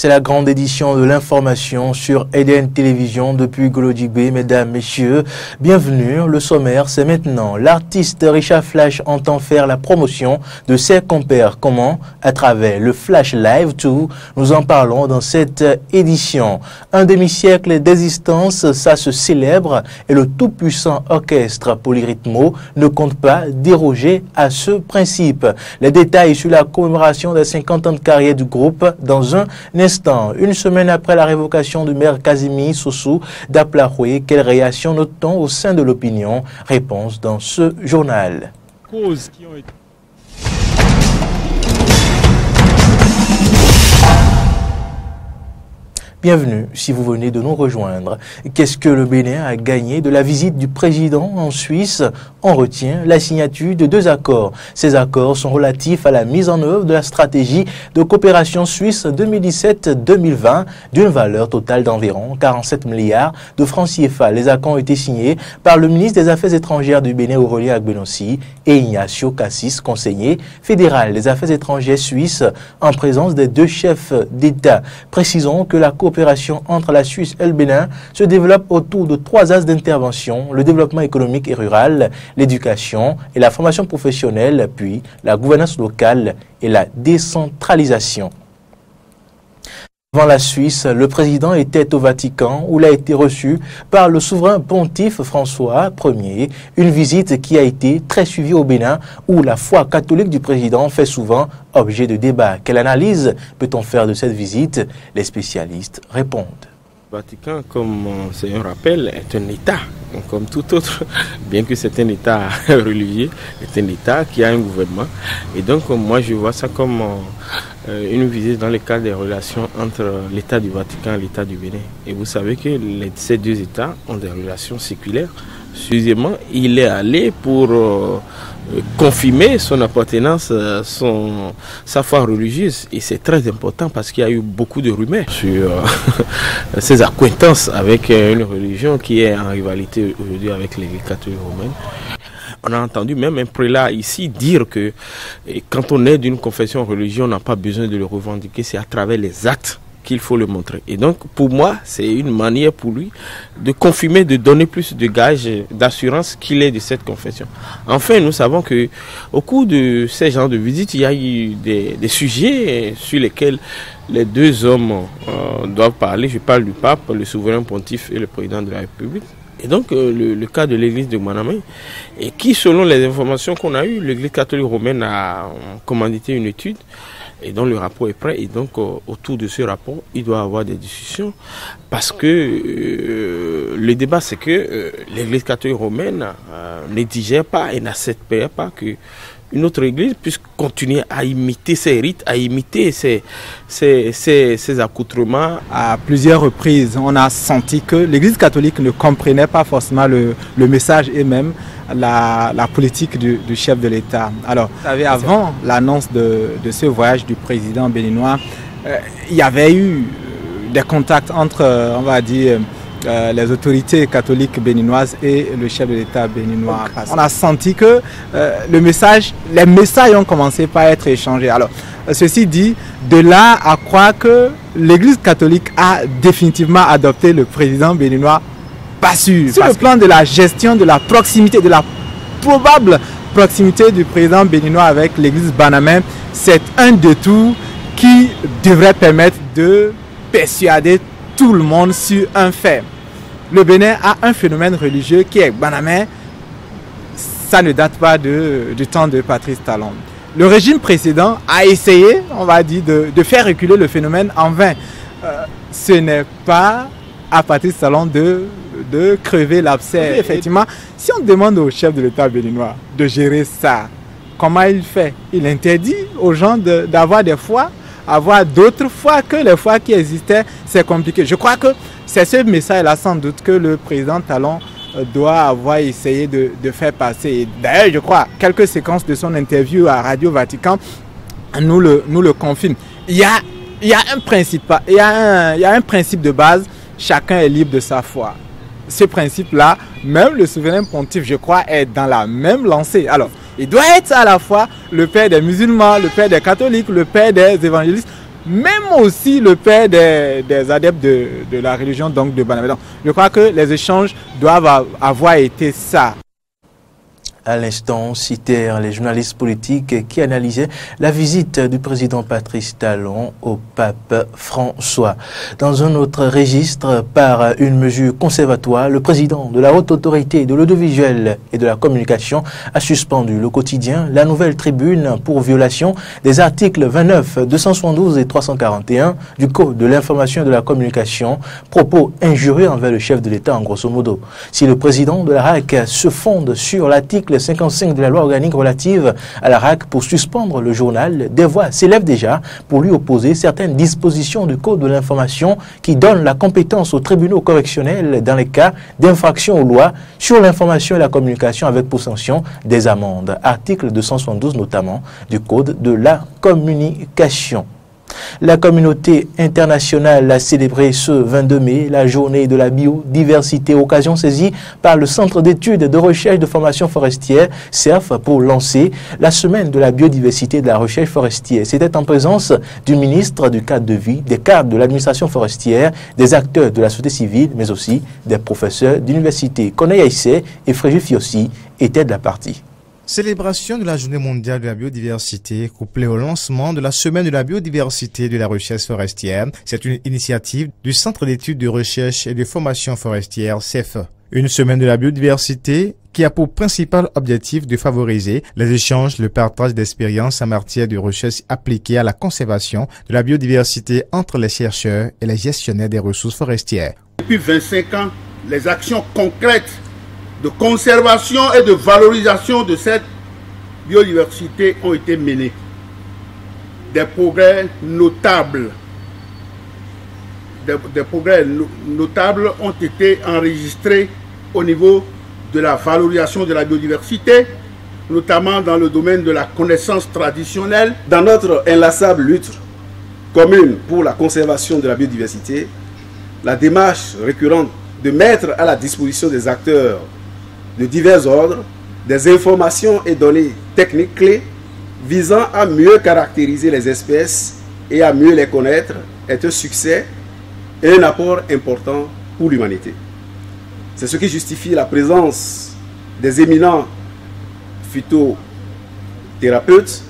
C'est la grande édition de l'information sur EDN Télévision depuis Golodjigbe. Mesdames, Messieurs, bienvenue. Le sommaire, c'est maintenant. L'artiste Richard Flash entend faire la promotion de ses compères. Comment? À travers le Flash Live Tour. Nous en parlons dans cette édition. Un demi-siècle d'existence, ça se célèbre et le tout-puissant orchestre Polyrythmo ne compte pas déroger à ce principe. Les détails sur la commémoration des 50 ans de carrière du groupe dans un instant. Une semaine après la révocation du maire Casimir Sossou d'Aplaroué, quelle réaction note-t-on au sein de l'opinion? Réponse dans ce journal. Causes qui ont été... Bienvenue si vous venez de nous rejoindre. Qu'est-ce que le Bénin a gagné de la visite du président en Suisse? On retient la signature de 2 accords. Ces accords sont relatifs à la mise en œuvre de la stratégie de coopération suisse 2017-2020 d'une valeur totale d'environ 47 milliards de francs CFA. Les accords ont été signés par le ministre des Affaires étrangères du Bénin, Aurélien Agbenossi, et Ignacio Cassis, conseiller fédéral des Affaires étrangères suisses, en présence des 2 chefs d'État. Précisons que la coopération entre la Suisse et le Bénin se développe autour de 3 axes d'intervention: le développement économique et rural, l'éducation et la formation professionnelle, puis la gouvernance locale et la décentralisation. Avant la Suisse, le président était au Vatican où il a été reçu par le souverain pontife François Ier, une visite qui a été très suivie au Bénin où la foi catholique du président fait souvent objet de débat. Quelle analyse peut-on faire de cette visite? Les spécialistes répondent. Le Vatican, comme c'est un rappel, est un État, comme tout autre, bien que c'est un État religieux, est un État qui a un gouvernement. Et donc moi je vois ça comme une visite dans le cadre des relations entre l'État du Vatican et l'État du Bénin. Et vous savez que ces 2 États ont des relations séculaires. Deuxièmement, il est allé pour confirmer son appartenance, sa foi religieuse. Et c'est très important parce qu'il y a eu beaucoup de rumeurs sur ses acquaintances avec une religion qui est en rivalité aujourd'hui avec l'Église catholique romaine. On a entendu même un prélat ici dire que quand on est d'une confession religieuse, on n'a pas besoin de le revendiquer, c'est à travers les actes qu'il faut le montrer. Et donc, pour moi, c'est une manière pour lui de confirmer, de donner plus de gages, d'assurance qu'il est de cette confession. Enfin, nous savons que au cours de ces genres de visites, il y a eu des sujets sur lesquels les 2 hommes doivent parler. Je parle du pape, le souverain pontife et le président de la République. Et donc, le cas de l'église de Guanamé, et qui, selon les informations qu'on a eues, l'église catholique romaine a commandité une étude, et dont le rapport est prêt. Et donc, autour de ce rapport, il doit y avoir des discussions, parce que le débat, c'est que l'église catholique romaine ne digère pas et n'accepte pas que une autre église puisse continuer à imiter ses rites, à imiter ses accoutrements. À plusieurs reprises, on a senti que l'église catholique ne comprenait pas forcément le message et même la politique du chef de l'État. Alors, vous savez, avant l'annonce de ce voyage du président béninois, il y avait eu des contacts entre, on va dire, les autorités catholiques béninoises et le chef de l'État béninois. On a senti que les messages ont commencé par être échangés. Alors, ceci dit, de là à croire que l'Église catholique a définitivement adopté le président béninois, pas sûr. Sur le plan de la gestion, de la proximité, de la probable proximité du président béninois avec l'Église banamène, c'est un détour qui devrait permettre de persuader tout le monde sur un fait. Le Bénin a un phénomène religieux qui est banamé. Ça ne date pas du temps de Patrice Talon. Le régime précédent a essayé, on va dire, de faire reculer le phénomène en vain. Ce n'est pas à Patrice Talon de crever l'abcès. Effectivement, si on demande au chef de l'État béninois de gérer ça, comment il fait? Il interdit aux gens d'avoir des foi, avoir d'autres foi que les foi qui existaient, c'est compliqué. Je crois que c'est ce message-là sans doute que le président Talon doit avoir essayé de faire passer. D'ailleurs, je crois, quelques séquences de son interview à Radio Vatican nous le confirment. Il y a un principe, il y a un principe de base, chacun est libre de sa foi. Ce principe-là, même le souverain pontife, je crois, est dans la même lancée. Alors, il doit être à la fois le père des musulmans, le père des catholiques, le père des évangélistes, même aussi le père des adeptes de la religion, donc de Banabé. Je crois que les échanges doivent avoir été ça. À l'instant, citèrent les journalistes politiques qui analysaient la visite du président Patrice Talon au pape François. Dans un autre registre, par une mesure conservatoire, le président de la Haute Autorité de l'Audiovisuel et de la Communication a suspendu le quotidien La Nouvelle Tribune pour violation des articles 29, 272 et 341 du Code de l'information et de la communication, propos injurieux envers le chef de l'État en grosso modo. Si le président de la RAC se fonde sur l'article 55 de la loi organique relative à la RAC pour suspendre le journal, des voix s'élèvent déjà pour lui opposer certaines dispositions du Code de l'information qui donnent la compétence aux tribunaux correctionnels dans les cas d'infraction aux lois sur l'information et la communication avec pour sanction des amendes. Article 272 notamment du Code de la communication. La communauté internationale a célébré ce 22 mai la journée de la biodiversité, occasion saisie par le Centre d'études de recherche de formation forestière, CERF, pour lancer la semaine de la biodiversité et de la recherche forestière. C'était en présence du ministre du cadre de vie, des cadres de l'administration forestière, des acteurs de la société civile, mais aussi des professeurs d'université. Corneille Aïssé et Fréjus Fiossi étaient de la partie. Célébration de la Journée mondiale de la biodiversité couplée au lancement de la Semaine de la biodiversité et de la recherche forestière. C'est une initiative du Centre d'études de recherche et de formation forestière CEF. Une Semaine de la biodiversité qui a pour principal objectif de favoriser les échanges, le partage d'expériences en matière de recherche appliquée à la conservation de la biodiversité entre les chercheurs et les gestionnaires des ressources forestières. Depuis 25 ans, les actions concrètes de conservation et de valorisation de cette biodiversité ont été menées. Des progrès notables, ont été enregistrés au niveau de la valorisation de la biodiversité, notamment dans le domaine de la connaissance traditionnelle. Dans notre inlassable lutte commune pour la conservation de la biodiversité, la démarche récurrente de mettre à la disposition des acteurs de divers ordres, des informations et données techniques clés visant à mieux caractériser les espèces et à mieux les connaître est un succès et un apport important pour l'humanité. C'est ce qui justifie la présence des éminents phytothérapeutes,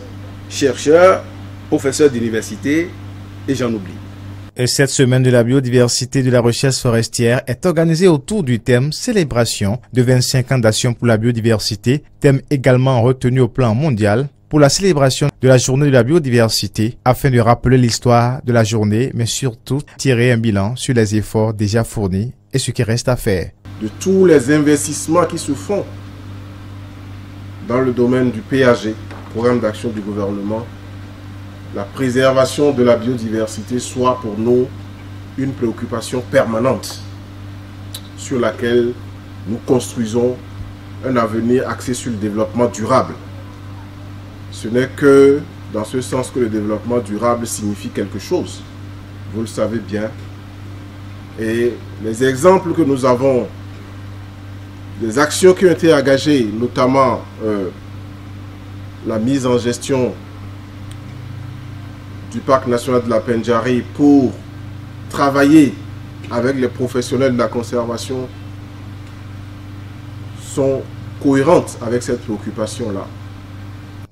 chercheurs, professeurs d'université et j'en oublie. Et cette semaine de la biodiversité et de la recherche forestière est organisée autour du thème célébration de 25 ans d'action pour la biodiversité, thème également retenu au plan mondial pour la célébration de la journée de la biodiversité afin de rappeler l'histoire de la journée, mais surtout tirer un bilan sur les efforts déjà fournis et ce qui reste à faire. De tous les investissements qui se font dans le domaine du PAG, Programme d'action du gouvernement, la préservation de la biodiversité soit pour nous une préoccupation permanente sur laquelle nous construisons un avenir axé sur le développement durable. Ce n'est que dans ce sens que le développement durable signifie quelque chose. Vous le savez bien. Et les exemples que nous avons, des actions qui ont été engagées, notamment la mise en gestion du parc national de la Pendjari pour travailler avec les professionnels de la conservation sont cohérentes avec cette préoccupation-là.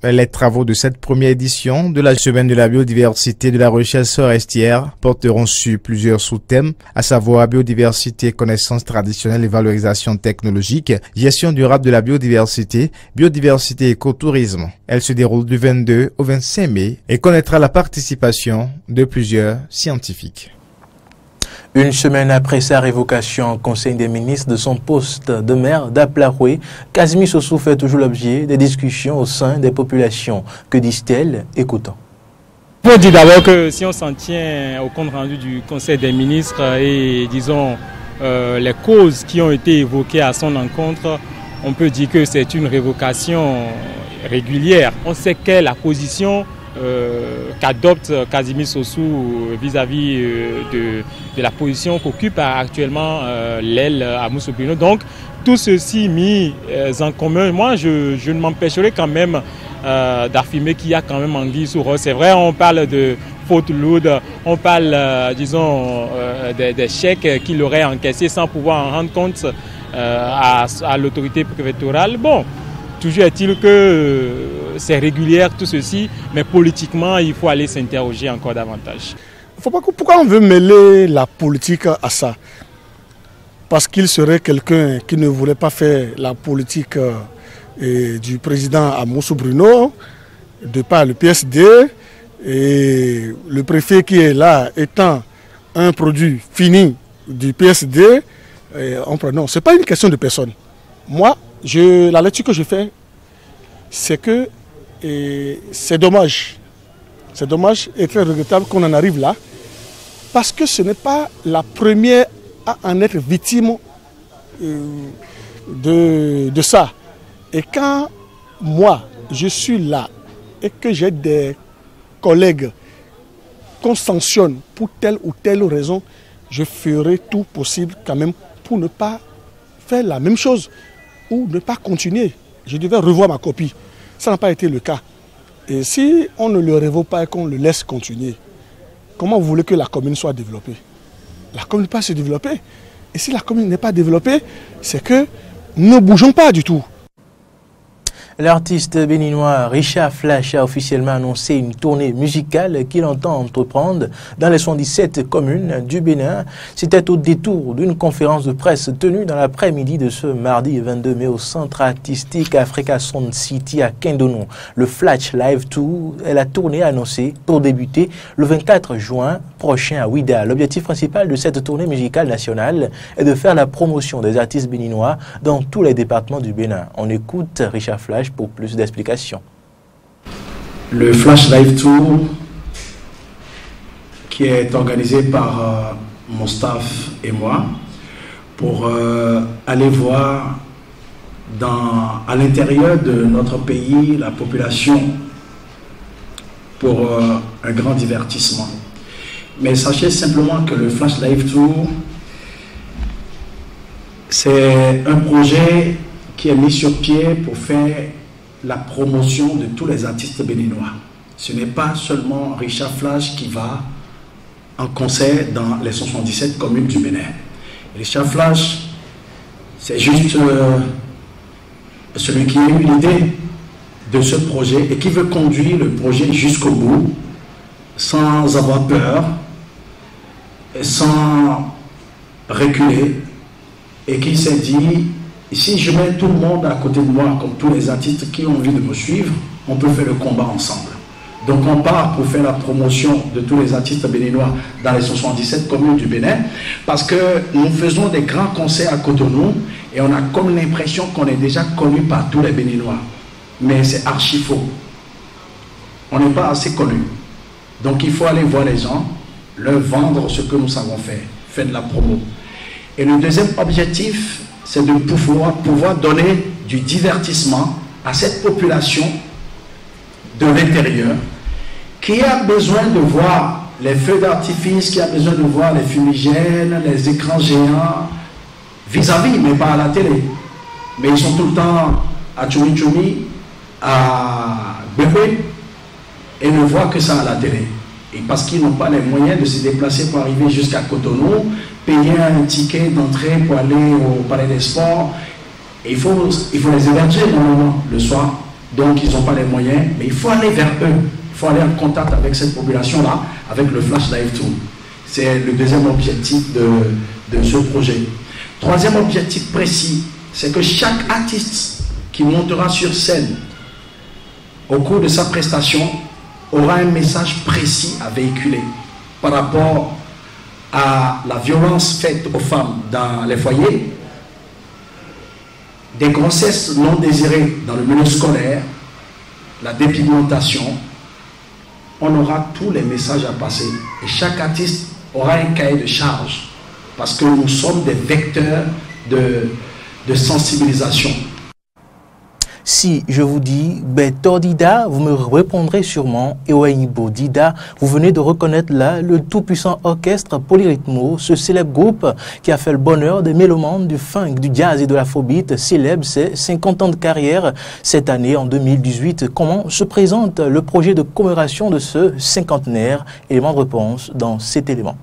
Les travaux de cette première édition de la Semaine de la biodiversité et de la recherche forestière porteront sur plusieurs sous-thèmes, à savoir biodiversité, connaissances traditionnelles et valorisation technologique, gestion durable de la biodiversité, biodiversité et écotourisme. Elle se déroule du 22 au 25 mai et connaîtra la participation de plusieurs scientifiques. Une semaine après sa révocation au Conseil des ministres de son poste de maire d'Aplaroué, Casimir Sossou fait toujours l'objet des discussions au sein des populations. Que disent-elles? Écoutons. Il faut dire d'abord que si on s'en tient au compte rendu du Conseil des ministres et disons les causes qui ont été évoquées à son encontre, on peut dire que c'est une révocation régulière. On sait quelle est la position qu'adopte Casimir Sossou vis-à-vis de la position qu'occupe actuellement l'aile à Moussoubrino. Donc tout ceci mis en commun, moi je ne m'empêcherai quand même d'affirmer qu'il y a quand même anguille sous roche. C'est vrai, on parle de faute lourde. On parle, disons, des chèques qu'il aurait encaissés sans pouvoir en rendre compte à l'autorité préfectorale. Bon, toujours est-il que c'est régulier tout ceci, mais politiquement, il faut aller s'interroger encore davantage. Pourquoi on veut mêler la politique à ça? Parce qu'il serait quelqu'un qui ne voulait pas faire la politique du président Amoussou Bruno, de par le PSD, et le préfet qui est là étant un produit fini du PSD, non, ce n'est pas une question de personne. Moi, la lecture que je fais, c'est que c'est dommage. C'est dommage et très regrettable qu'on en arrive là, parce que ce n'est pas la première à en être victime de ça. Et quand moi, je suis là et que j'ai des collègues qu'on sanctionne pour telle ou telle raison, je ferai tout possible quand même pour ne pas faire la même chose ou ne pas continuer. Je devais revoir ma copie. Ça n'a pas été le cas. Et si on ne le révoque pas et qu'on le laisse continuer, comment vous voulez que la commune soit développée? La commune ne peut pas se développer. Et si la commune n'est pas développée, c'est que nous ne bougeons pas du tout. L'artiste béninois Richard Flash a officiellement annoncé une tournée musicale qu'il entend entreprendre dans les 77 communes du Bénin. C'était au détour d'une conférence de presse tenue dans l'après-midi de ce mardi 22 mai au centre artistique Africa Sound City à Kindono. Le Flash Live Tour est la tournée annoncée pour débuter le 24 juin prochain à Ouida. L'objectif principal de cette tournée musicale nationale est de faire la promotion des artistes béninois dans tous les départements du Bénin. On écoute Richard Flash pour plus d'explications. Le Flash Live Tour, qui est organisé par mon staff et moi, pour aller voir à l'intérieur de notre pays la population pour un grand divertissement. Mais sachez simplement que le Flash Live Tour, c'est un projet qui est mis sur pied pour faire la promotion de tous les artistes béninois. Ce n'est pas seulement Richard Flash qui va en concert dans les 77 communes du Bénin. Richard Flash, c'est juste celui qui a eu l'idée de ce projet et qui veut conduire le projet jusqu'au bout, sans avoir peur, sans reculer, et qui s'est dit: si je mets tout le monde à côté de moi, comme tous les artistes qui ont envie de me suivre, on peut faire le combat ensemble. Donc on part pour faire la promotion de tous les artistes béninois dans les 77 communes du Bénin, parce que nous faisons des grands concerts à Cotonou et on a comme l'impression qu'on est déjà connu par tous les Béninois. Mais c'est archi faux. On n'est pas assez connu. Donc il faut aller voir les gens, leur vendre ce que nous savons faire de la promo. Et le deuxième objectif, c'est de pouvoir donner du divertissement à cette population de l'intérieur qui a besoin de voir les feux d'artifice, qui a besoin de voir les fumigènes, les écrans géants vis-à-vis, mais pas à la télé. Mais ils sont tout le temps à Tchoumi, à Bébé, et ne voient que ça à la télé. Et parce qu'ils n'ont pas les moyens de se déplacer pour arriver jusqu'à Cotonou, payer un ticket d'entrée pour aller au Palais des Sports, et il faut les héberger normalement le soir. Donc ils n'ont pas les moyens, mais il faut aller vers eux. Il faut aller en contact avec cette population-là, avec le Flash Live Tour. C'est le deuxième objectif de ce projet. Troisième objectif précis, c'est que chaque artiste qui montera sur scène au cours de sa prestation aura un message précis à véhiculer par rapport à la violence faite aux femmes dans les foyers, des grossesses non désirées dans le milieu scolaire, la dépigmentation. On aura tous les messages à passer et chaque artiste aura un cahier de charge parce que nous sommes des vecteurs de sensibilisation. Si je vous dis Beto Dida, vous me répondrez sûrement Ewainibo Dida. Vous venez de reconnaître là le tout-puissant orchestre Polyrythmo, ce célèbre groupe qui a fait le bonheur des mélomanes du funk, du jazz et de l'afrobeat, célèbre ses 50 ans de carrière. Cette année, en 2018, comment se présente le projet de commémoration de ce cinquantenaire? Élément de réponse dans cet élément.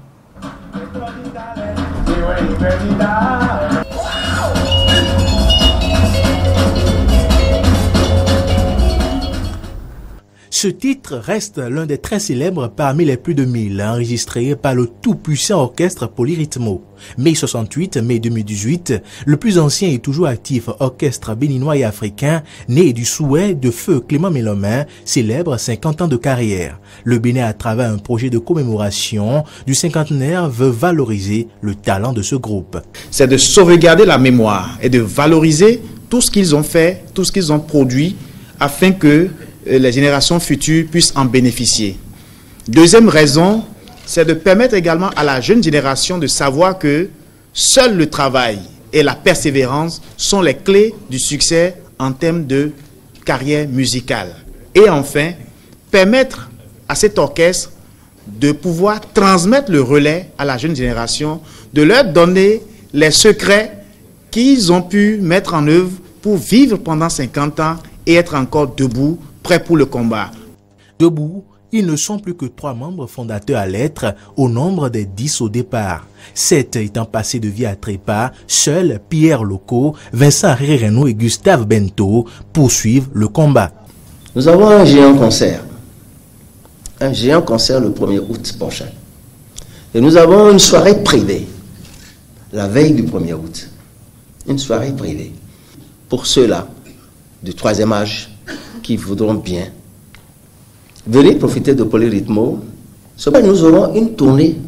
Ce titre reste l'un des très célèbres parmi les plus de 1000 enregistrés par le tout-puissant orchestre Polyrythmo. Mai 68, mai 2018, le plus ancien et toujours actif orchestre béninois et africain, né du souhait de feu Clément Mélomain, célèbre 50 ans de carrière. Le Bénin, à travers un projet de commémoration du cinquantenaire, veut valoriser le talent de ce groupe. C'est de sauvegarder la mémoire et de valoriser tout ce qu'ils ont fait, tout ce qu'ils ont produit, afin que les générations futures puissent en bénéficier. Deuxième raison, c'est de permettre également à la jeune génération de savoir que seul le travail et la persévérance sont les clés du succès en termes de carrière musicale. Et enfin, permettre à cet orchestre de pouvoir transmettre le relais à la jeune génération, de leur donner les secrets qu'ils ont pu mettre en œuvre pour vivre pendant 50 ans et être encore debout, prêts pour le combat. Debout, ils ne sont plus que 3 membres fondateurs à l'être, au nombre des 10 au départ. 7 étant passés de vie à trépas, seuls Pierre Loco, Vincent Rereno et Gustave Bento poursuivent le combat. Nous avons un géant concert le 1er août prochain. Et nous avons une soirée privée, la veille du 1er août. Une soirée privée. Pour ceux-là, du 3e âge, qui voudront bien venir profiter de Polyrythmo, nous aurons une tournée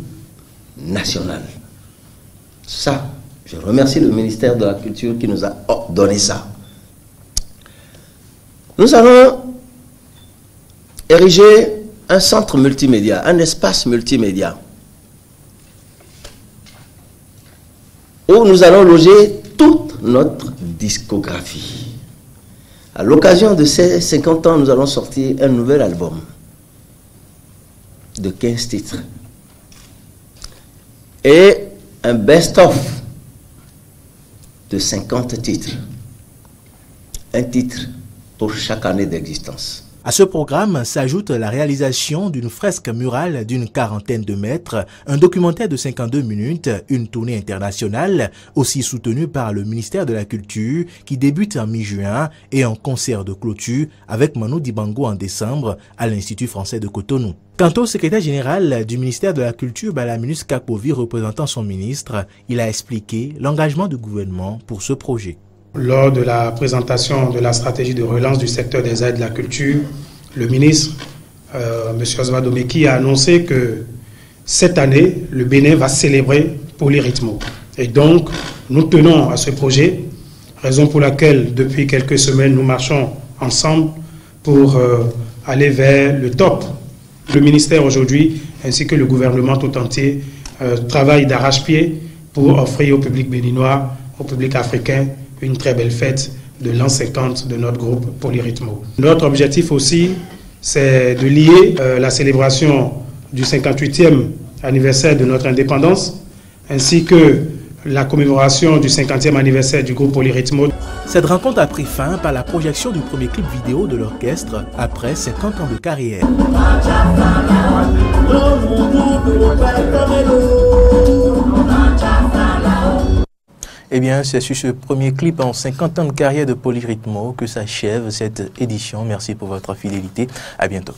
nationale. Ça, je remercie le ministère de la Culture qui nous a donné ça. Nous allons ériger un centre multimédia, un espace multimédia, où nous allons loger toute notre discographie. À l'occasion de ces 50 ans, nous allons sortir un nouvel album de 15 titres et un best-of de 50 titres. Un titre pour chaque année d'existence. À ce programme s'ajoute la réalisation d'une fresque murale d'une 40aine de mètres, un documentaire de 52 minutes, une tournée internationale, aussi soutenue par le ministère de la Culture, qui débute en mi-juin, et un concert de clôture avec Manu Dibango en décembre à l'Institut français de Cotonou. Quant au secrétaire général du ministère de la Culture, Balaminus Kakovi, représentant son ministre, il a expliqué l'engagement du gouvernement pour ce projet. Lors de la présentation de la stratégie de relance du secteur des arts et de la culture, le ministre, M. Oswald Omeki, a annoncé que cette année, le Bénin va célébrer Polyrythmo. Et donc, nous tenons à ce projet, raison pour laquelle, depuis quelques semaines, nous marchons ensemble pour aller vers le top. Le ministère aujourd'hui, ainsi que le gouvernement tout entier, travaillent d'arrache-pied pour offrir au public béninois, au public africain, une très belle fête de l'an 50 de notre groupe Polyrythmo. Notre objectif aussi, c'est de lier la célébration du 58e anniversaire de notre indépendance, ainsi que la commémoration du 50e anniversaire du groupe Polyrythmo. Cette rencontre a pris fin par la projection du premier clip vidéo de l'orchestre après 50 ans de carrière. Eh bien, c'est sur ce premier clip en 50 ans de carrière de Polyrythmo que s'achève cette édition. Merci pour votre fidélité. À bientôt.